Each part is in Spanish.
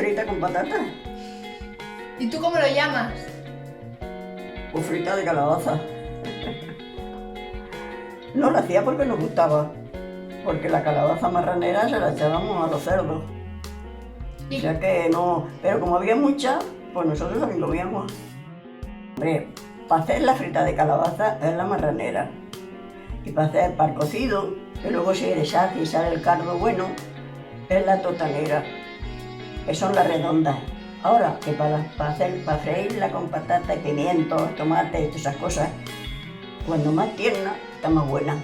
frita con patatas ¿Y tú cómo lo llamas? o frita de calabaza. No la hacía porque nos gustaba, porque la calabaza marranera se la echábamos a los cerdos. O sea que no, pero como había mucha, pues nosotros también comíamos. Hombre, para hacer la frita de calabaza es la marranera. Y para hacer para el cocido, que luego se deshace y sale el cardo bueno, es la totanera, que son las redondas. Ahora, que para freírla con patata y pimientos, tomate y todas esas cosas, cuando más tierna, está más buena.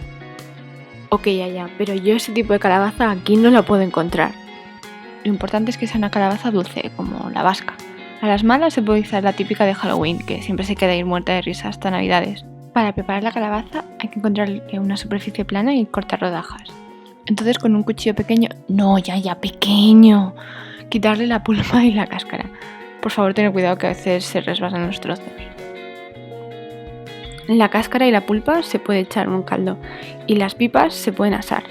Ok, ya, pero yo ese tipo de calabaza aquí no la puedo encontrar. Lo importante es que sea una calabaza dulce, como la vasca. A las malas se puede usar la típica de Halloween, que siempre se queda ir muerta de risa hasta Navidades. Para preparar la calabaza hay que encontrar una superficie plana y cortar rodajas. Entonces con un cuchillo pequeño, pequeño, quitarle la pulpa y la cáscara. Por favor, tened cuidado que a veces se resbalan los trozos. La cáscara y la pulpa se puede echar en un caldo y las pipas se pueden asar.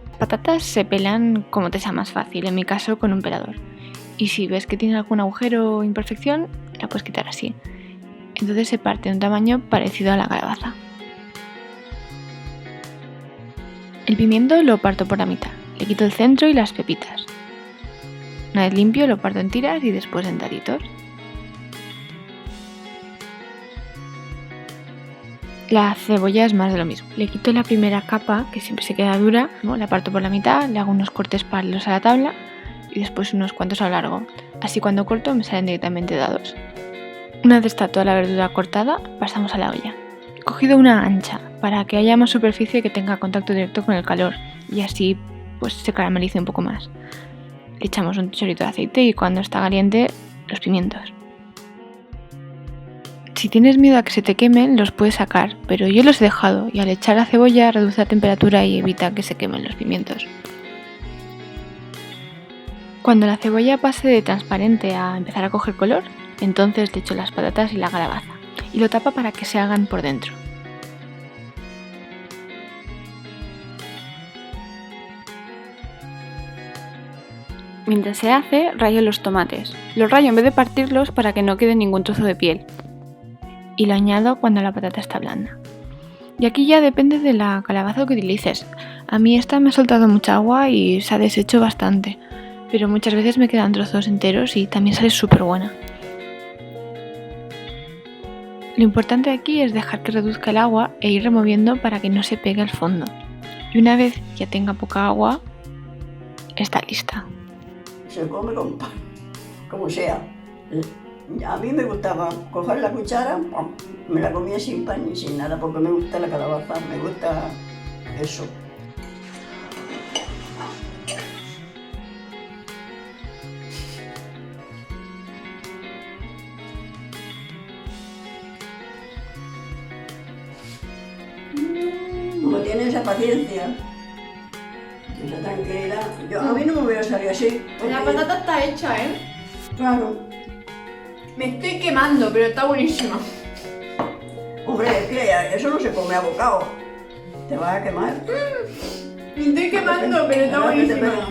Las patatas se pelan como te sea más fácil, en mi caso con un pelador. Y si ves que tiene algún agujero o imperfección, la puedes quitar así. Entonces se parte de un tamaño parecido a la calabaza. El pimiento lo parto por la mitad, le quito el centro y las pepitas. Una vez limpio lo parto en tiras y después en daditos. La cebolla es más de lo mismo. Le quito la primera capa, que siempre se queda dura, ¿no? La parto por la mitad, le hago unos cortes paralelos a la tabla y después unos cuantos a lo largo. Así cuando corto me salen directamente dados. Una vez está toda la verdura cortada, pasamos a la olla. He cogido una ancha para que haya más superficie que tenga contacto directo con el calor y así pues se caramelice un poco más. Le echamos un chorrito de aceite y cuando está caliente, los pimientos. Si tienes miedo a que se te quemen, los puedes sacar, pero yo los he dejado y al echar la cebolla reduce la temperatura y evita que se quemen los pimientos. Cuando la cebolla pase de transparente a empezar a coger color, entonces le echo las patatas y la calabaza y lo tapa para que se hagan por dentro. Mientras se hace, rayo los tomates. Los rayo en vez de partirlos para que no quede ningún trozo de piel. Y lo añado cuando la patata está blanda. Y aquí ya depende de la calabaza que utilices. A mí esta me ha soltado mucha agua y se ha deshecho bastante, pero muchas veces me quedan trozos enteros y también sale súper buena. Lo importante aquí es dejar que reduzca el agua e ir removiendo para que no se pegue al fondo. Y una vez ya tenga poca agua, está lista. Se come con pan, como sea. A mí me gustaba coger la cuchara, me la comía sin pan ni sin nada, porque me gusta la calabaza, me gusta eso. Como tiene esa paciencia, esa tranquilidad. A mí no me hubiera salido así. La patata está hecha, ¿eh? Claro. Me estoy quemando, pero está buenísima. Hombre, es que eso no se come a bocado. Te vas a quemar. Me estoy quemando, pero está buenísima.